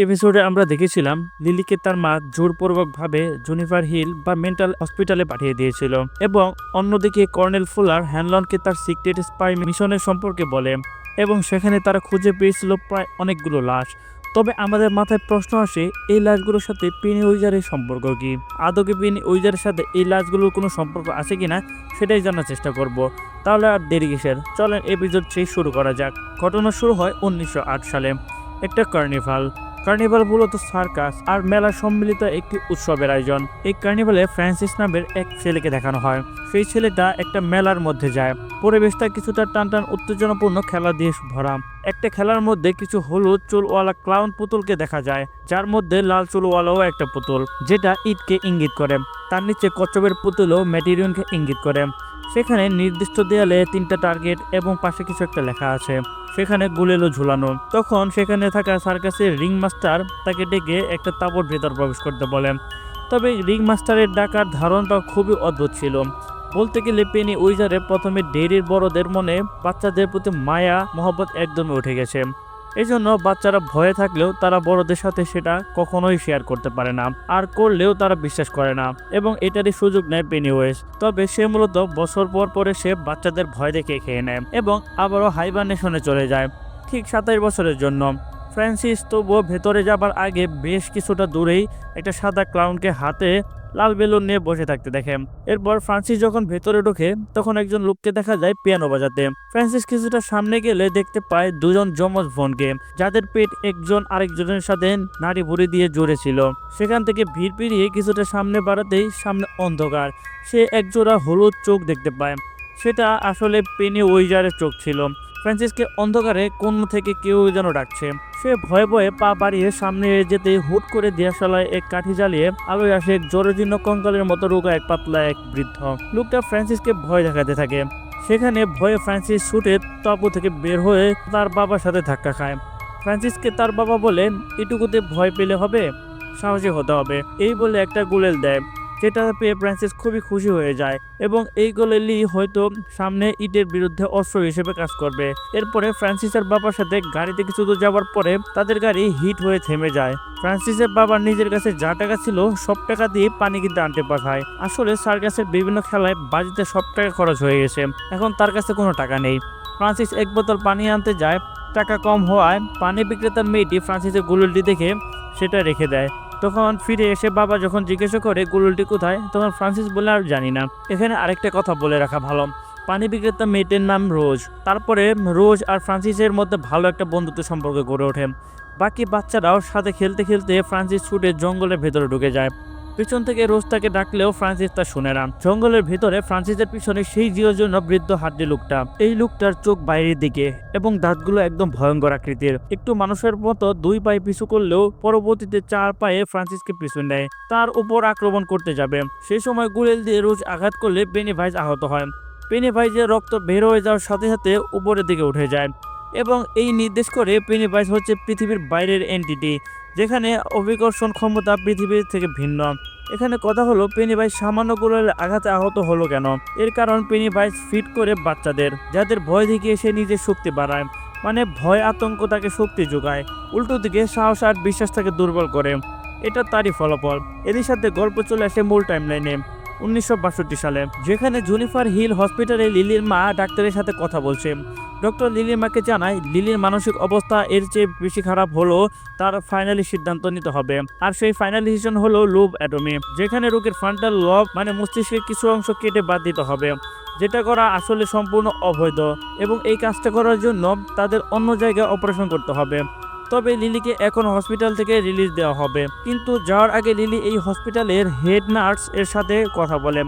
এপিসোডে আমরা দেখেছিলাম লিলিকে তার মা জোরপূর্বকভাবে জেনিফার হিল বা মেন্টাল হসপিটালে পাঠিয়ে দিয়েছিল এবং অন্যদিকে কর্নেল ফুলার হ্যানলনকে তার সিক্রেট স্পাই মিশনের সম্পর্কে বলে এবং সেখানে তারা খুঁজে পেয়েছিল প্রায় অনেকগুলো লাশ। তবে আমাদের মাথায় প্রশ্ন আসে, এই লাশগুলোর সাথে পেনি ওয়েজারের সম্পর্ক কি? আদৌ কি পেনি ওয়েজারের সাথে এই লাশগুলোর কোনো সম্পর্ক আছে কিনা সেটাই জানার চেষ্টা করব। তাহলে আর দেরি কিসের, চলেন এপিসোড 6 শুরু করা যাক। ঘটনা শুরু হয় 1908 সালে। একটা কার্নিভাল মূলত সার্কাস আর মেলা সম্মিলিত একটি উৎসবের আয়োজন। এই কার্নিভালে ফ্রান্সিস নামের এক ছেলেকে দেখানো হয়। সেই ছেলেটা একটা মেলার মধ্যে যায়। পরিবেশটা কিছুটা টানটান উত্তেজনাপূর্ণ খেলা দিয়ে ভরা। একটা খেলার মধ্যে কিছু হলুদ চুলওয়ালা ক্লাউন পুতুলকে দেখা যায়, যার মধ্যে লাল চুলওয়ালাও একটা পুতুল, যেটা ঈদকে ইঙ্গিত করে। তার নিচে কচ্ছপের পুতুলও ম্যাটেরিয়নকে ইঙ্গিত করে। সেখানে নির্দিষ্ট দেয়ালে 3টা টার্গেট এবং পাশে কিছু একটা লেখা আছে। সেখানে গুলেলও ঝুলানো। তখন সেখানে থাকা সার্কাসের রিং মাস্টার তাকে ডেকে একটা তাঁবুর ভেতর প্রবেশ করতে বলেন। তবে রিং মাস্টারের ডাকার ধারণটা খুবই অদ্ভুত ছিল। বলতে গেলে পেনি ওয়েজারের প্রথমে ডেইরির বড়দের মনে বাচ্চাদের প্রতি মায়া মহব্বত একদমই উঠে গেছে। এই জন্য বাচ্চারা ভয়ে থাকলেও তারা বড়দের সাথে সেটা কখনোই শেয়ার করতে পারে না, আর করলেও তারা বিশ্বাস করে না এবং এটারই সুযোগ নেয় পেনিওয়েজ। তবে সে মূলত বছর পর পরে সে বাচ্চাদের ভয় দেখে খেয়ে নেয় এবং আবারও হাইবারনেশনে চলে যায়, ঠিক 27 বছরের জন্য। ফ্রান্সিস তবুও ভেতরে যাবার আগে বেশ কিছুটা দূরেই একটা সাদা ক্লাউনকে হাতে লাল বেলুন নিয়ে বসে থাকতে দেখে। এরপর ফ্রান্সিস যখন ভেতরে ঢোকে তখন একজন লোককে দেখা যায় পিয়ানো বাজাতে। ফ্রান্সিস কিছুটা সামনে গেলে দেখতে পায় দুজন যমজ বোনকে, যাদের পেট একজন আরেকজনের সাথে নাড়ি ভুড়ি দিয়ে জুড়ে ছিল। সেখান থেকে ভিড় পেরিয়ে কিছুটা সামনে বাড়াতেই সামনে অন্ধকার। সে একজোড়া হলুদ চোখ দেখতে পায়। সেটা আসলে পেনি ওয়েজারের চোখ ছিল। ফ্রান্সিসকে অন্ধকারে কোন থেকে কেউ যেন ডাকছে। সে ভয়ে ভয়ে পা বাড়িয়ে সামনে যেতে হুট করে দিয়াশালায় এক কাঠি জ্বালিয়ে আলোয় আসে এক জরাজীর্ণ কঙ্কালের মতো রোগা এক পাতলা এক বৃদ্ধ লোকটা ফ্রান্সিসকে ভয় দেখাতে থাকে। সেখানে ভয়ে ফ্রান্সিস ছুটে তাঁবু থেকে বের হয়ে তার বাবার সাথে ধাক্কা খায়। ফ্রান্সিসকে তার বাবা বলেন, এটুকুতে ভয় পেলে হবে, সাহসী হতে হবে। এই বলে একটা গুলেল দেয়, যেটা পেয়ে ফ্রান্সিস খুবই খুশি হয়ে যায় এবং এই গোলেলি হয়তো সামনে ইটের বিরুদ্ধে অস্ত্র হিসেবে কাজ করবে। এরপরে ফ্রান্সিসের বাবার সাথে গাড়িতে কিছু দূর যাওয়ার পরে তাদের গাড়ি হিট হয়ে থেমে যায়। ফ্রান্সিসের বাবার নিজের কাছে যা টাকা ছিল সব টাকা দিয়ে পানি কিনতে আনতে পাঠায়। আসলে সার্কাসের বিভিন্ন খেলায় বাজিতে সব টাকা খরচ হয়ে গেছে, এখন তার কাছে কোনো টাকা নেই। ফ্রান্সিস এক বোতল পানি আনতে যায়। টাকা কম হওয়ায় পানি বিক্রেতার মেয়েটি ফ্রান্সিসের গুলটি দেখে সেটা রেখে দেয়। তখন ফিরে এসে বাবা যখন জিজ্ঞাসা করে গুলটি কোথায়, তখন ফ্রান্সিস বলে, আর জানি না। এখানে আরেকটা কথা বলে রাখা ভালো, পানি বিক্রেতা মেয়েটির নাম রোজ। তারপরে রোজ আর ফ্রান্সিসের মধ্যে ভালো একটা বন্ধুত্ব সম্পর্ক গড়ে ওঠে। বাকি বাচ্চারাও সাথে খেলতে খেলতে ফ্রান্সিস ছুটে জঙ্গলের ভেতরে ঢুকে যায়। পিছন থেকে রোজ তাকে ডাকলেও ফ্রান্সিস তা শুনে না। জঙ্গলের ভেতরে ফ্রান্সিসের পিছনে সেই জীবজন্য বৃদ্ধ হাড্ডি লোকটা। এই লোকটার চোখ বাইরের দিকে এবং দাঁতগুলো একদম ভয়ঙ্কর আকৃতির। একটু মানুষের মতো 2 পায়ে পিছু করলেও পরবর্তীতে 4 পায়ে ফ্রান্সিসকে পিছু নেয়, তার উপর আক্রমণ করতে যাবে। সেই সময় গুলেল দিয়ে রোজ আঘাত করলে পেনিভাইজ আহত হয়। পেনিভাইজের রক্ত বের হয়ে যাওয়ার সাথে সাথে উপরের দিকে উঠে যায় এবং এই নির্দেশ করে পেনিভাইজ হচ্ছে পৃথিবীর বাইরের এন্টিটি, যেখানে অভিকর্ষণ ক্ষমতা পৃথিবীর থেকে ভিন্ন। এখানে কথা হলো, পেনিভাইজ সামান্য গোলের আঘাতে আহত হলো কেন? এর কারণ পেনিভাইজ ফিট করে বাচ্চাদের, যাদের ভয় দেখিয়ে সে নিজের শক্তি বাড়ায়। মানে ভয় আতঙ্ক তাকে শক্তি যোগায়, উল্টো দিকে সাহস আর বিশ্বাস তাকে দুর্বল করে। এটা তারই ফলাফল। এরই সাথে গল্প চলে আসে মূল টাইমলাইনে 1962 সালে, যেখানে জেনিফার হিল হসপিটালে লিলির মা ডাক্তারের সাথে কথা বলছে। ডক্টর লিলির মাকে জানায় লিলির মানসিক অবস্থা এর চেয়ে বেশি খারাপ হলো, তার ফাইনালি সিদ্ধান্ত নিতে হবে। আর সেই ফাইনাল ডিসিশন হলো লোব অ্যাটমি, যেখানে রোগীর ফ্রন্টাল লব মানে মস্তিষ্কের কিছু অংশ কেটে বাদ দিতে হবে, যেটা করা আসলে সম্পূর্ণ অবৈধ এবং এই কাজটা করার জন্য তাদের অন্য জায়গায় অপারেশন করতে হবে। তবে লিলিকে এখন হসপিটাল থেকে রিলিজ দেওয়া হবে, কিন্তু যাওয়ার আগে লিলি এই হসপিটালের হেড নার্স এর সাথে কথা বলে।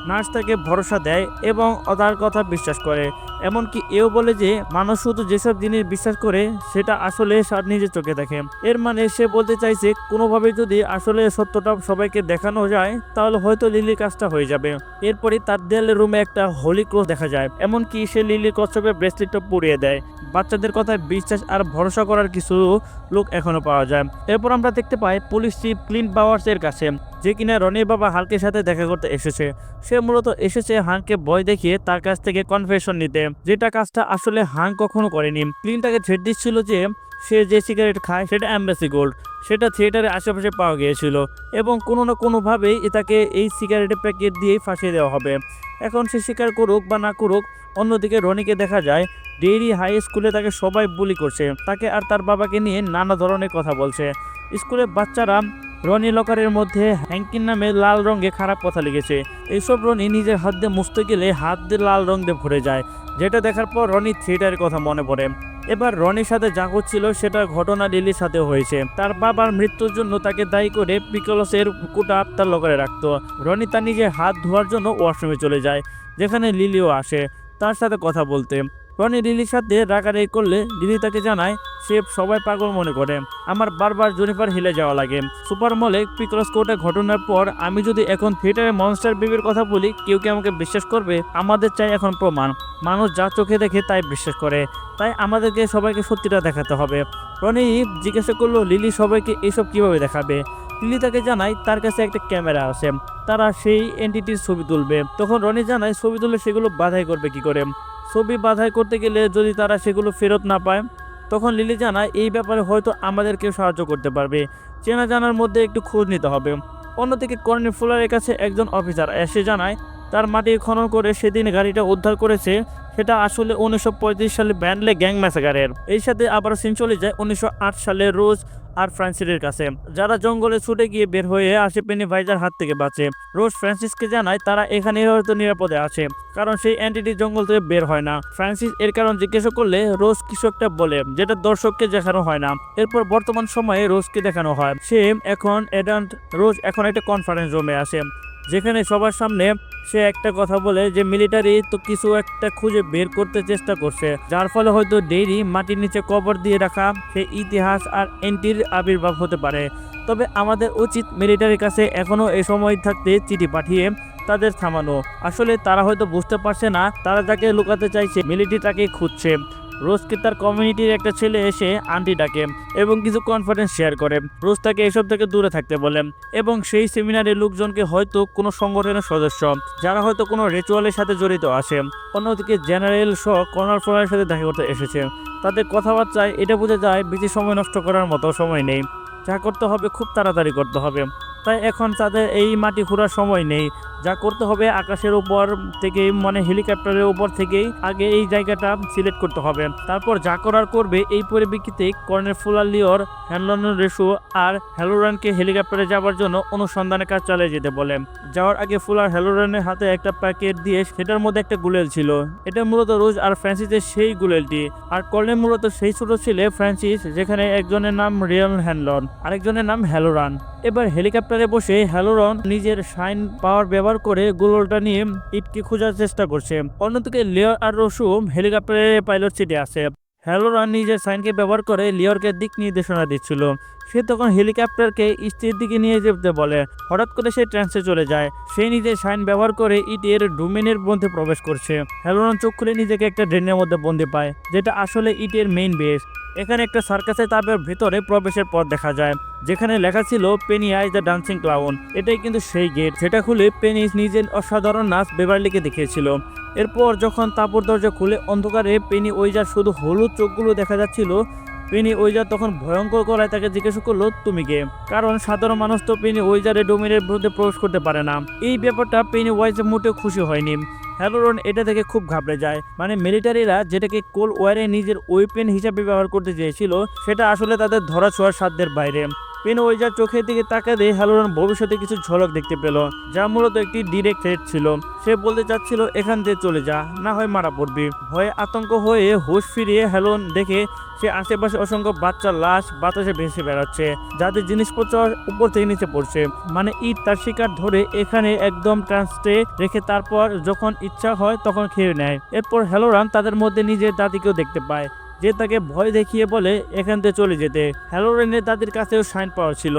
নার্স তাকে ভরসা দেয় এবং তার কথা বিশ্বাস করে। এমনকি এও বলে যে মানুষ শুধু যেসব জিনিস বিশ্বাস করে সেটা আসলে নিজের চোখে দেখে। এর মানে সে বলতে চাইছে কোনোভাবে যদি আসলে সত্যটা সবাইকে দেখানো যায় তাহলে হয়তো লিলির কাজটা হয়ে যাবে। এরপরে তার দেয়ালের রুমে একটা হোলি ক্রস দেখা যায়, এমনকি সে লিলির কচ্ছপের ব্রেসলেটটা পুড়িয়ে দেয়। বাচ্চাদের কথায় বিশ্বাস আর ভরসা করার কিছু লোক এখনো পাওয়া যায়। এরপর আমরা দেখতে পাই পুলিশ চিফ ক্লিন্ট বাওয়ার্স এর কাছে যে কিনা রনির বাবা হাল্কের সাথে দেখা করতে এসেছে। সে মূলত এসেছে হাঙ্ককে ভয় দেখিয়ে তার কাছ থেকে কনফেশন নিতে, যেটা কাজটা আসলে হাঙ্ক কখনো করেনি। ক্লিন তাকে থ্রেট দিচ্ছিল যে সে যে সিগারেট খায় সেটা অ্যাম্বাসি গোল্ড, সেটা থিয়েটারের আশেপাশে পাওয়া গিয়েছিল এবং কোনো না কোনোভাবেই তাকে এই সিগারেটের প্যাকেট দিয়েই ফাঁসিয়ে দেওয়া হবে। এখন সে স্বীকার করুক বা না করুক, অন্যদিকে রনিকে দেখা যায় ডেইরি হাই স্কুলে তাকে সবাই বুলি করছে, তাকে আর তার বাবাকে নিয়ে নানা ধরনের কথা বলছে। স্কুলের বাচ্চারা রনি লকারের মধ্যে হ্যাঙ্কির নামে লাল রঙে খারাপ কথা লিখেছে। এইসব রনি নিজের হাত দিয়ে মুছতে গেলে হাত দিয়ে লাল রং দিয়ে ভরে যায়, যেটা দেখার পর রনি থিয়েটারের কথা মনে পড়ে। এবার রনির সাথে যা হচ্ছিল সেটার ঘটনা লিলির সাথে হয়েছে। তার বাবার মৃত্যুর জন্য তাকে দায়ী করে পিকলসের কুটা তার লকারে রাখতো। রনি তার নিজের হাত ধোয়ার জন্য ওয়াশরুমে চলে যায়, যেখানে লিলিও আসে তার সাথে কথা বলতে। রনি লিলির সাথে রাগারাগি করলে লিলি তাকে জানায় সে সবাই পাগল মনে করে, আমার বারবার জেনিফার হিলে যাওয়া লাগে। সুপার মলে পিকলস কোর্টে ঘটনার পর আমি যদি এখন থিয়েটারে মনস্টার বেবির কথা বলি, কেউ কি আমাকে বিশ্বাস করবে? আমাদের চাই এখন প্রমাণ। মানুষ যা চোখে দেখে তাই বিশ্বাস করে, তাই আমাদেরকে সবাইকে সত্যিটা দেখাতে হবে। রনি জিজ্ঞাসা করলো লিলি সবাইকে এইসব কিভাবে দেখাবে। লিলি তাকে জানায় তার কাছে একটা ক্যামেরা আছে, তারা সেই এন্টিটির ছবি তুলবে। তখন রনি জানায় ছবি তুলে সেগুলো বাধাই করবে কি করে। ছবি বাধাই করতে গেলে যদি তারা সেগুলো ফেরত না পায়, তখন লিলি জানায় এই ব্যাপারে হয়তো আমাদেরকেও সাহায্য করতে পারবে, চেনা জানার মধ্যে একটু খোঁজ নিতে হবে। অন্যদিকে কর্নেল ফুলারের কাছে একজন অফিসার এসে জানায় তার মাটি খনন করে সেদিন গাড়িটা উদ্ধার করেছে সেটা আসলে 1935 সালে ব্যান্ডলে গ্যাং ম্যাসাকারের। এই সাথে আবার সিন চলে যায় 1908 সালে রোজ আর ফ্রান্সিসের কাছে, যারা জঙ্গলে ছুটে গিয়ে বের হয়ে আসে পেনিভাইজার হাত থেকে বাঁচে। রোজ ফ্রান্সিসকে জানায় তারা এখানে হয়তো নিরাপদে আছে, কারণ সেই অ্যান্টিটি জঙ্গল থেকে বের হয় না। ফ্রান্সিস এর কারণ জিজ্ঞাসা করলে রোজ কিছু একটা বলে, যেটা দর্শককে দেখানো হয় না। এরপর বর্তমান সময়ে রোজকে দেখানো হয় সে এখন রোজ এখন একটা কনফারেন্স রুমে আসে, যেখানে সবার সামনে সে একটা কথা বলে যে মিলিটারি তো কিছু একটা খুঁজে বের করতে চেষ্টা করছে, যার ফলে হয়তো ডেইরি মাটির নিচে কবর দিয়ে রাখা সেই ইতিহাস আর এন্টির আবির্ভাব হতে পারে। তবে আমাদের উচিত মিলিটারির কাছে এখনো এই সময় থাকতে চিঠি পাঠিয়ে তাদের থামানো। আসলে তারা হয়তো বুঝতে পারছে না তারা যাকে লুকাতে চাইছে মিলিটারি তাকে খুঁজছে। রোজকে তার কমিউনিটির একটা ছেলে এসে আন্টি ডাকে এবং কিছু কনফারেন্স শেয়ার করে। রোজ তাকে এসব থেকে দূরে থাকতে বলেন এবং সেই সেমিনারের লোকজনকে হয়তো কোনো সংগঠনের সদস্য, যারা হয়তো কোনো রিচুয়ালের সাথে জড়িত আছে। অন্যদিকে জেনারেল শ কর্নেল ফুলারের সাথে দেখা করতে এসেছে। তাদের কথাবার্তায় এটা বোঝা যায় বেশি সময় নষ্ট করার মতো সময় নেই, যা করতে হবে খুব তাড়াতাড়ি করতে হবে। তাই এখন তাদের এই মাটি ঘোরার সময় নেই, যা করতে হবে আকাশের উপর থেকেই মানে হেলিকপ্টারের উপর থেকেই আগে এই জায়গাটা সিলেক্ট করতে হবে। তারপর যা করার করবে। এই পরিপ্রেক্ষিতে কর্নেল ফুলার লিওর হ্যানলন রেসু আর হ্যালোরানকে হেলিকপ্টারে যাওয়ার জন্য অনুসন্ধানের কাজ চালিয়ে যেতে বলে। যাওয়ার আগে ফুলার হ্যালোরানের হাতে একটা প্যাকেট দিয়ে সেটার মধ্যে একটা গুলেল ছিল। এটা মূলত রোজ আর ফ্রান্সিসের সেই গুলেলটি, আর কর্নেল মূলত সেই ছোট ছেলে ফ্রান্সিস, যেখানে একজনের নাম রিয়াল হ্যানলন আরেকজনের নাম হ্যালোরান। এবার হেলিকপ্টারে বসে হ্যালোরন নিজের শাইন পাওয়ার ব্যবহার করে গুলোলটা নিয়ে ইটকে খোঁজার চেষ্টা করছে। অন্যদিকে লিওর আর রসুম হেলিকপ্টারের পাইলট সিটে আছে। হ্যালোরন নিজের সাইনকে ব্যবহার করে লিওরকে দিক নির্দেশনা দিচ্ছিল। সে তখন হেলিকপ্টারকে ইটের দিকে নিয়ে যেতে বলে। হঠাৎ করে সে ট্রান্সে চলে যায়। সে নিজের সাইন ব্যবহার করে ইটের ডোমেনের মধ্যে প্রবেশ করছে। হ্যালোরন চোখ খুলে নিজেকে একটা ড্রেনের মধ্যে বন্দি পায়, যেটা আসলে ইটের মেইন বেস। এখানে একটা সার্কাসের তাপের ভেতরে প্রবেশের পথ দেখা যায়, যেখানে লেখা ছিল Penney eyes the dancing clown. এটাই কিন্তু সেই গেট, যেটা খুলে পেনি নিজের অসাধারণ নাচ বেভারলিকে দেখিয়েছিল। এরপর যখন তাপর দরজা খুলে অন্ধকারে পেনি ওইজার শুধু হলুদ চোখগুলো দেখা যাচ্ছিল। পেনি ওইজার তখন ভয়ঙ্কর গলায় তাকে জিজ্ঞাসা করলো তুমি কে, কারণ সাধারণ মানুষ তো পেনি ওইজারের ডোমেনের মধ্যে প্রবেশ করতে পারে না। এই ব্যাপারটা পেনি ওয়াইজের মোটেও খুশি হয়নি। হ্যালোরন এটা থেকে খুব ঘাবড়ে যায়, মানে মিলিটারিরা যেটাকে কোল ওয়ারে নিজের ওয়েপেন হিসাবে ব্যবহার করতে চেয়েছিল, সেটা আসলে তাদের ধরা ছোঁয়ার সাধ্যের বাইরে। পেন ওইজার চোখের দিকে তাকাতে হ্যালোরন ভবিষ্যতে কিছু ঝলক দেখতে পেল, যা মূলত একটি ডিরেক্ট থ্রেট ছিল। সে বলতে চাচ্ছিল এখান থেকে চলে যা, না হয় মারা পড়বি। ভয়ে আতঙ্ক হয়ে হুঁশ ফিরিয়ে হ্যালোরন দেখে সে আশেপাশে অসংখ্য বাচ্চার লাশ বাতাসে ভেসে বেড়াচ্ছে, যাদের জিনিসপত্র উপর থেকে নিচে পড়ছে। মানে ইট তার শিকার ধরে এখানে একদম ট্রান্সটে রেখে তারপর যখন ইচ্ছা হয় তখন খেয়ে নেয়। এরপর হ্যালোরন তাদের মধ্যে নিজের দাদিকেও দেখতে পায়, যে তাকে ভয় দেখিয়ে বলে এখান থেকে চলে যেতে। হ্যালোরনের দাদির কাছেও সাইন পাওয়ার ছিল,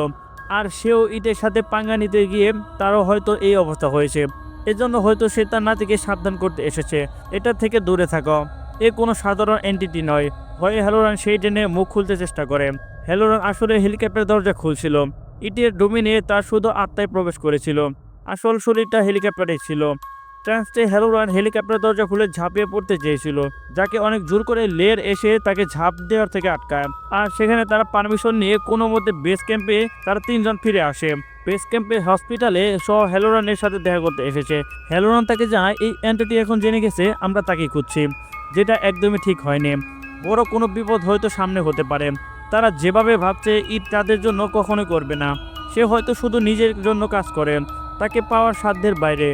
আর সেও ইটের সাথে পাঙ্গা নিতে গিয়ে তারও হয়তো এই অবস্থা হয়েছে। এজন্য হয়তো সে তার নাতিকে সাবধান করতে এসেছে, এটা থেকে দূরে থাকো, এ কোনো সাধারণ এন্টিটি নয়। ভয়ে হ্যালোরন সেই টেনে মুখ খুলতে চেষ্টা করে। হ্যালোরন আসলে হেলিকপ্টার দরজা খুলছিল, ইটের ডোমিনে তার শুধু আত্মায় প্রবেশ করেছিল, আসল শরীরটা হেলিকপ্টারে ছিল। ট্রান্সটে হ্যালোরান হেলিকপ্টার দরজা খুলে ঝাঁপিয়ে পড়তে চেয়েছিল, যাকে অনেক জোর করে লের এসে তাকে ঝাঁপ দেওয়ার থেকে আটকায়। আর সেখানে তারা পারমিশন নিয়ে কোনো মতে বেস ক্যাম্পে তারা তিনজন ফিরে আসে। বেস ক্যাম্পে হসপিটালে হ্যালোরানের সাথে দেখা করতে এসেছে। হ্যালোরান তাকে জানায় এই এন্টিটি এখন জেনে গেছে আমরা তাকে খুঁজছি, যেটা একদমই ঠিক হয়নি। বড় কোনো বিপদ হয়তো সামনে হতে পারে। তারা যেভাবে ভাবছে ইট তাদের জন্য কখনোই করবে না। সে হয়তো শুধু নিজের জন্য কাজ করে, তাকে পাওয়ার সাধ্যের বাইরে।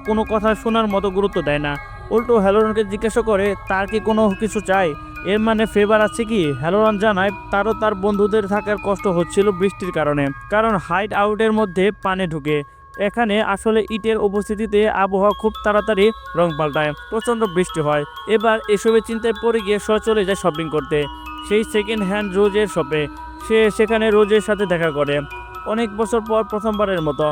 কোনো কথা শোনার মতো গুরুত্ব দেয় না। উল্টো হ্যালোরনকে জিজ্ঞাসা করে তার কি কোনো কিছু চাই, এর মানে ফেভার আছে কি। হ্যালোরন জানায় তারও তার বন্ধুদের থাকার কষ্ট হচ্ছিল বৃষ্টির কারণে, কারণ হাইড আউটের মধ্যে পানি ঢুকে। এখানে আসলে ইটের উপস্থিতিতে আবহাওয়া খুব তাড়াতাড়ি রং পাল্টায়, প্রচণ্ড বৃষ্টি হয়। এবার এসবের চিন্তায় পড়ে গিয়ে চলে যায় শপিং করতে, সেই সেকেন্ড হ্যান্ড রোজের শপে। সে সেখানে রোজের সাথে দেখা করে অনেক বছর পর প্রথমবারের মতো।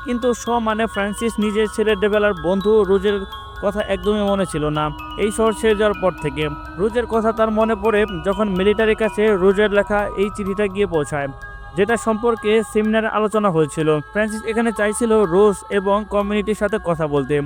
কিন্তু মানে ফ্রান্সিস নিজের ছেলের ডেভেলার বন্ধু রোজের কথা একদমই মনে ছিল না এই শহর ছেড়ে যাওয়ার পর থেকে। রোজের কথা তার মনে পড়ে যখন মিলিটারির কাছে রোজের লেখা এই চিঠিটা গিয়ে পৌঁছায়, যেটা সম্পর্কে সেমিনারে আলোচনা হয়েছিল। ফ্রান্সিস এখানে চাইছিল রোজ এবং কমিউনিটির সাথে কথা বলতে,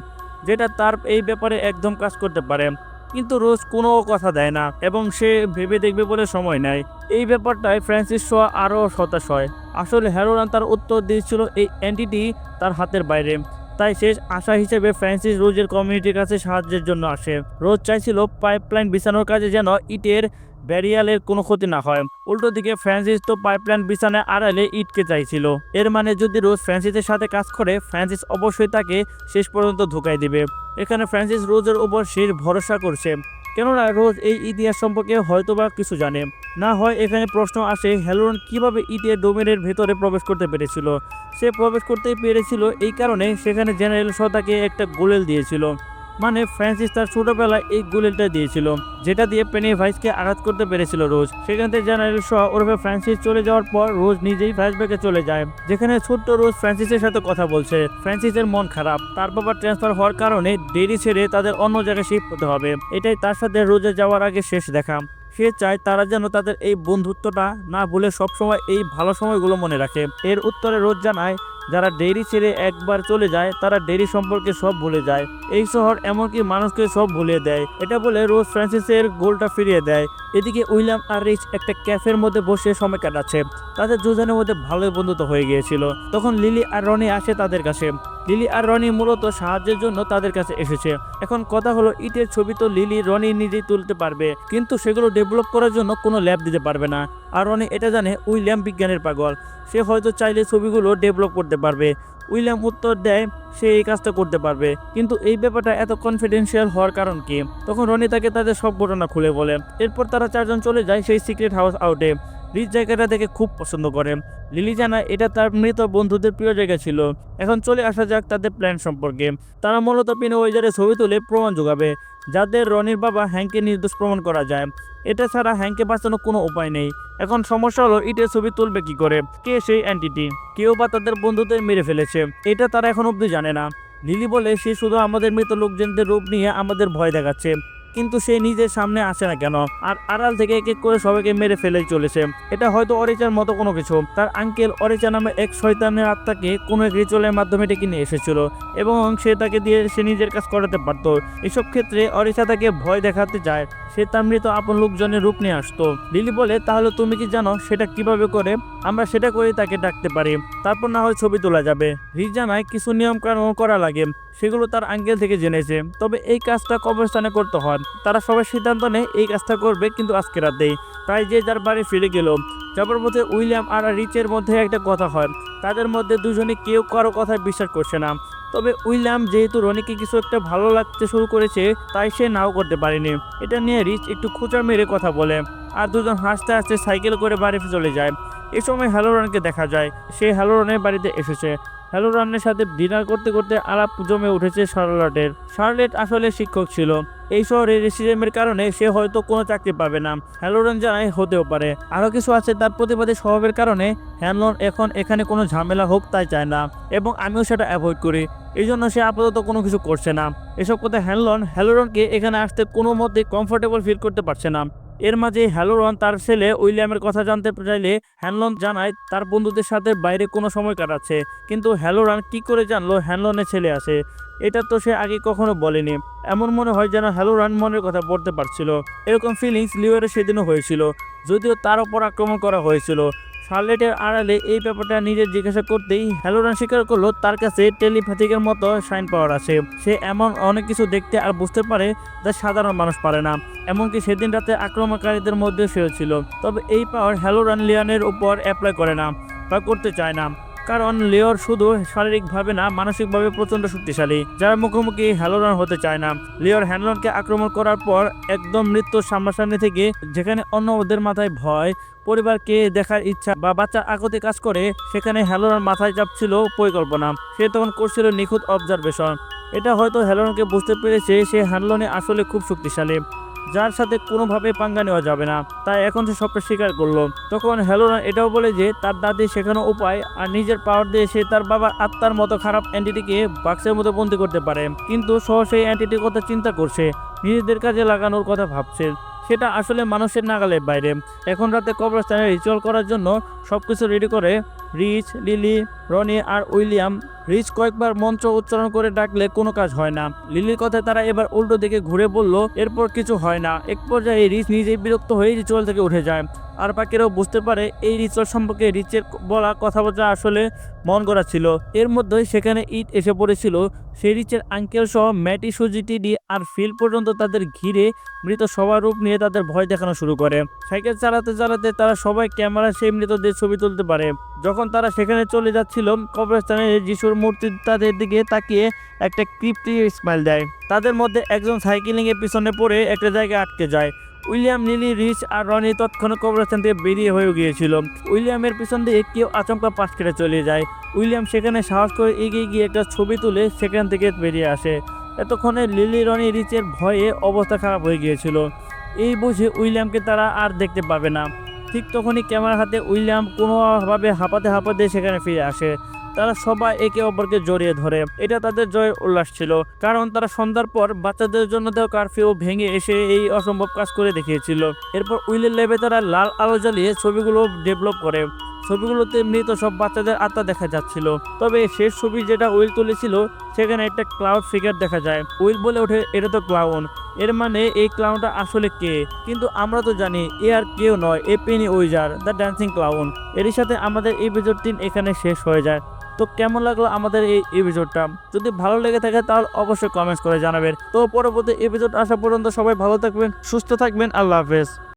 যেটা তার এই ব্যাপারে একদম কাজ করতে পারে। কিন্তু রোজ কোনো কথা দেয় না এবং সে ভেবে দেখবে বলে সময় নেয়। এই ব্যাপারটায় ফ্রান্সিস আরও হতাশ হয়। আসলে হ্যালোরান তার উত্তর দিয়েছিল এই এন্টিটি তার হাতের বাইরে। তাই শেষ আশা হিসেবে ফ্রান্সিস রোজের কমিউনিটির কাছে সাহায্যের জন্য আসে। রোজ চাইছিল পাইপলাইন বিছানোর কাজে যেন ইটের ব্যারিয়ালের কোনো ক্ষতি না হয়। উল্টো দিকে ফ্রান্সিস তো পাইপলাইন বিছানায় আড়ালে ইটকে চাইছিল। এর মানে যদি রোজ ফ্রান্সিসের সাথে কাজ করে, ফ্রান্সিস অবশ্যই তাকে শেষ পর্যন্ত ধোঁকায় দিবে। এখানে ফ্রান্সিস রোজের উপর শেষ ভরসা করছে, কেননা রোজ এই ইতিহাস সম্পর্কে হয়তোবা কিছু জানে। না হয় এখানে প্রশ্ন আসে হ্যালোরন কিভাবে ইটের ডোমেনের ভেতরে প্রবেশ করতে পেরেছিল। সে প্রবেশ করতে পেরেছিল এই কারণে সেখানে জেনারেল তাকে একটা গোলেল দিয়েছিল। মানে ফ্রান্সিস তার ছোটবেলায় এই গোলেলটা দিয়েছিল, যেটা দিয়ে পেনিভাইসকে আঘাত করতে পেরেছিল রোজ। সেখান থেকে জেনারেল ওরফে ফ্রান্সিস চলে যাওয়ার পর রোজ নিজেই ফ্ল্যাশব্যাকে চলে যায়, যেখানে ছোট্ট রোজ ফ্রান্সিসের সাথে কথা বলছে। ফ্রান্সিসের মন খারাপ, তার বাবার ট্রান্সফার হওয়ার কারণে দেরি ছেড়ে তাদের অন্য জায়গায় শিফট হতে হবে। এটাই তার সাথে রোজে যাওয়ার আগে শেষ দেখা। সে চায় তারা যেন তাদের এই বন্ধুত্বটা না ভুলে সবসময় এই ভালো সময়গুলো মনে রাখে। এর উত্তরে রোজ জানায় যারা ডেরি ছেড়ে একবার চলে যায় তারা ডেরি সম্পর্কে সব ভুলে যায়। এই শহর এমনকি মানুষকে সব ভুলিয়ে দেয়। এটা বলে রোজ ফ্রান্সিসের গোলটা ফিরিয়ে দেয়। এদিকে উইলিয়াম আর রিচ একটা ক্যাফের মধ্যে বসে সময় কাটাচ্ছে। তাদের দুজনের মধ্যে ভালোই বন্ধুত্ব হয়ে গিয়েছিল। তখন লিলি আর রনি আসে তাদের কাছে। লিলি আর রনি মূলত সাহায্যের জন্য তাদের কাছে এসেছে। এখন কথা হলো ইটের ছবি তো লিলি রনি নিজেই তুলতে পারবে, কিন্তু সেগুলো ডেভেলপ করার জন্য কোনো ল্যাব দিতে পারবে না। আর রনি এটা জানে উইলিয়াম বিজ্ঞানের পাগল, সে হয়তো চাইলে ছবিগুলো ডেভেলপ করতে পারবে। উইলিয়াম উত্তর দেয় সে এই কাজটা করতে পারবে, কিন্তু এই ব্যাপারটা এত কনফিডেন্সিয়াল হওয়ার কারণ কি। তখন রনি তাকে তাদের সব ঘটনা খুলে বলে। এরপর তারা চারজন চলে যায় সেই সিক্রেট হাউস আউটে। রিচ জায়গাটা দেখে খুব পছন্দ করে। লিলি জানায় এটা তার মৃত বন্ধুদের প্রিয় জায়গা ছিল। এখন চলে আসা যাক তাদের প্ল্যান সম্পর্কে। তারা মূলত পিনোওয়েজারে ছবি তুলে প্রমাণ যোগাবে, যাদের রনির বাবা হ্যাংকে নির্দোষ প্রমাণ করা যায়। এটা ছাড়া হ্যাংকে বাঁচানোর কোনো উপায় নেই। এখন সমস্যা হলো ইটের ছবি তুলবে কি করে, কে সেই অ্যান্টিটি, কেউ বা তাদের বন্ধুদের মেরে ফেলেছে, এটা তারা এখন অবধি জানে না। লিলি বলে সে শুধু আমাদের মৃত লোকজনদের রূপ নিয়ে আমাদের ভয় দেখাচ্ছে, কিন্তু সে নিজের সামনে আসে না কেন, আর আড়াল থেকে এক এক করে সবাইকে মেরে ফেলে চলেছে। এটা হয়তো অরিচার মতো কোনো কিছু। তার আঙ্কেল অরিচা নামে এক শয়তানের আত্মাকে কোনো এক রিচুয়ালের মাধ্যমে ডেকে নিয়ে এসেছিল এবং সে তাকে দিয়ে সে নিজের কাজ করাতে পারত। এসব ক্ষেত্রে অরিচা তাকে ভয় দেখাতে চায়, সে তার মৃত আপন লোকজনের রূপ নিয়ে আসতো। লিলি বলে তাহলে তুমি কি জানো সেটা কিভাবে করে? আমরা সেটা করে তাকে ডাকতে পারি, তারপর না হয় ছবি তোলা যাবে। রিচ জানায় কিছু নিয়ম কানুন করা লাগে, সেগুলো তার আঙ্কেল থেকে জেনেছে। তবে এই কাজটা কবরস্থানে করতে হয়। তারা সবাই সিদ্ধান্ত নেয় এই কাজটা করবে, কিন্তু আজকে রাতেই। তাই যে যার বাড়ি ফিরে গেল। যাবার মধ্যে উইলিয়াম আর রিচের মধ্যে একটা কথা হয়। তাদের মধ্যে দুজনে কেউ কারো কথায় বিশ্বাস করছে না। তবে উইলিয়াম যেহেতু রনিকে কিছু একটা ভালো লাগতে শুরু করেছে, তাই সে নাও করতে পারেনি। এটা নিয়ে রিচ একটু খোঁচা মেরে কথা বলে, আর দুজন হাসতে হাসতে সাইকেল করে বাড়ি চলে যায়। এ সময় হ্যালোরনকে দেখা যায়, সে হ্যালোরনের বাড়িতে এসেছে। হ্যালোরনের সাথে ডিনার করতে করতে আলাপ জমে উঠেছে শার্লটের। শার্লেট আসলে শিক্ষক ছিল। এই শহরে রেসিজমের কারণে সে হয়তো কোনো চাকরি পাবে না। হ্যালোরন জানায় হতেও পারে আরও কিছু আছে, তার প্রতিবাদী স্বভাবের কারণে হ্যালোরন এখন এখানে কোনো ঝামেলা হোক তাই চায় না, এবং আমিও সেটা অ্যাভয়েড করি। এই জন্য সে আপাতত কোনো কিছু করছে না। এসব কথা হ্যালোরনকে এখানে আসতে কোনো মতে কমফোর্টেবল ফিল করতে পারছে না। এর মাঝে হ্যালোরন তার ছেলে উইলিয়ামের কথা জানতে চাইলে হ্যানলন জানায় তার বন্ধুদের সাথে বাইরে কোনো সময় কাটাচ্ছে। কিন্তু হ্যালোরন কি করে জানলো হ্যানলনের ছেলে আসে? এটা তো সে আগে কখনো বলেনি। এমন মনে হয় যেন হ্যালোরন মনের কথা পড়তে পারছিল। এরকম ফিলিংস লিওর সেদিনও হয়েছিল, যদিও তার ওপর আক্রমণ করা হয়েছিল। শার্লেটের আড়ালে এই ব্যাপারটা নিজে জিজ্ঞাসা করতেই হ্যালোরন স্বীকার করলো তার কাছে টেলিপ্যাথিকের মতো সাইন পাওয়ার আছে। সে এমন অনেক কিছু দেখতে আর বুঝতে পারে যা সাধারণ মানুষ পারে না। এমনকি সেদিন রাতে আক্রমণকারীদের মধ্যে সেও ছিল। তবে এই পাওয়ার হ্যালোরন লিওনের উপর অ্যাপ্লাই করে না বা করতে চায় না, কারণ লিওর শুধু শারীরিকভাবে না মানসিকভাবে প্রচণ্ড শক্তিশালী, যার মুখোমুখি হ্যালোরন হতে চায় না। লিওর হ্যানলনকে আক্রমণ করার পর একদম মৃত্যুর সামনাসামনি থেকে, যেখানে অন্যদের মাথায় ভয়, পরিবারকে দেখার ইচ্ছা বা বাচ্চার আকতি কাজ করে, সেখানে হ্যালোরন মাথায় চাপছিল পরিকল্পনা। সে তখন করছিল নিখুঁত অবজারভেশন। এটা হয়তো হ্যালোরনকে বুঝতে পেরেছে সে হ্যানলনে আসলে খুব শক্তিশালী, যার সাথে কোনোভাবে পাঙ্গা নেওয়া যাবে না। তাই এখন সে সবটা স্বীকার করলো। তখন হ্যালোরন এটাও বলে যে তার দাদি শেখানো উপায় আর নিজের পাওয়ার দিয়ে সে তার বাবার আত্মার মতো খারাপ এন্টিটিকে বাক্সের মতো বন্দি করতে পারে। কিন্তু সহ সেই এন্টিটির কথা চিন্তা করছে, নিজেদের কাজে লাগানোর কথা ভাবছে। সেটা আসলে মানুষের নাগালের বাইরে। এখন রাতে কবরস্থানে রিচুয়াল করার জন্য সবকিছু রেডি করে রিচ, লিলি, রনি আর উইলিয়াম। রিচ কয়েকবার মন্ত্র উচ্চারণ করে ডাকলে কোনো কাজ হয় না। লিলির কথায় তারা এবার উল্টো দিকে ঘুরে বলল, এরপর কিছু হয় না। এক পর্যায়ে রিচ নিজেই বিরক্ত হয়ে রিচুয়াল থেকে উঠে যায়। আর বাকিরাও বুঝতে পারে এই রিচুয়াল সম্পর্কে রিচের বলা কথাবার্তা আসলে মন গড়া ছিল। এর মধ্যেই সেখানে ইট এসে পড়েছিল। সেই রিচের আঙ্কেল সহ ম্যাটি, সুজিটি ডি আর ফিল পর্যন্ত তাদের ঘিরে মৃত সবার রূপ নিয়ে তাদের ভয় দেখানো শুরু করে। সাইকেল চালাতে চালাতে তারা সবাই ক্যামেরা সেই মৃতদের ছবি তুলতে পারে। যখন তারা সেখানে চলে যাচ্ছিল, কবরস্থানে যিশুর মূর্তি তাদের দিকে তাকিয়ে একটা ক্রিপ্টি স্মাইল দেয়। তাদের মধ্যে একজন সাইকেলিং এর পিছনে পড়ে একটা জায়গায় আটকে যায়। উইলিয়াম, লিলি, রিচ আর রনি তৎক্ষণাৎ কবরস্থান থেকে বেরিয়ে হয়ে গিয়েছিল। উইলিয়ামের পিছন দিয়ে কেউ আচমকা পাশ কেটে চলে যায়। উইলিয়াম সেখানে সাহস করে এগিয়ে গিয়ে একটা ছবি তুলে সেখান থেকে বেরিয়ে আসে। এতক্ষণে লিলি, রনি, রিচের ভয়ে অবস্থা খারাপ হয়ে গিয়েছিল। এই বুঝে উইলিয়ামকে তারা আর দেখতে পাবে না। ঠিক তখনই ক্যামেরার হাতে উইলিয়াম কোনোভাবে হাঁপাতে হাঁপাতে সেখানে ফিরে আসে। তারা সবাই একে অপরকে জড়িয়ে ধরে। এটা তাদের জয়ের উল্লাস ছিল, কারণ তারা সন্ধ্যার পর বাচ্চাদের জন্য দেওয়া কারফিউ ভেঙে এসে এই অসম্ভব কাজ করে দেখিয়েছিল। এরপর উইলের ল্যাবে তারা লাল আলো জ্বালিয়ে ছবিগুলো ডেভেলপ করে। ছবিগুলোতে মৃত সব বাচ্চাদের আত্মা দেখা যাচ্ছিল। তবে শেষ ছবি যেটা উইল তুলেছিল, সেখানে একটা ক্লাউড ফিগার দেখা যায়। উইল বলে ওঠে, এটা তো ক্লাউন। এর মানে এই ক্লাউনটা আসলে কে? কিন্তু আমরা তো জানি এ আর কেউ নয়, a Pennywise, the dancing clown. এরই সাথে আমাদের এপিসোড 3 এখানে শেষ হয়ে যায়। তো কেমন লাগলো আমাদের এই এপিসোডটা? যদি ভালো লেগে থাকে তাহলে অবশ্যই কমেন্টস করে জানাবেন। তো পরবর্তী এপিসোড আসা পর্যন্ত সবাই ভালো থাকবেন, সুস্থ থাকবেন। আল্লাহ হাফেজ।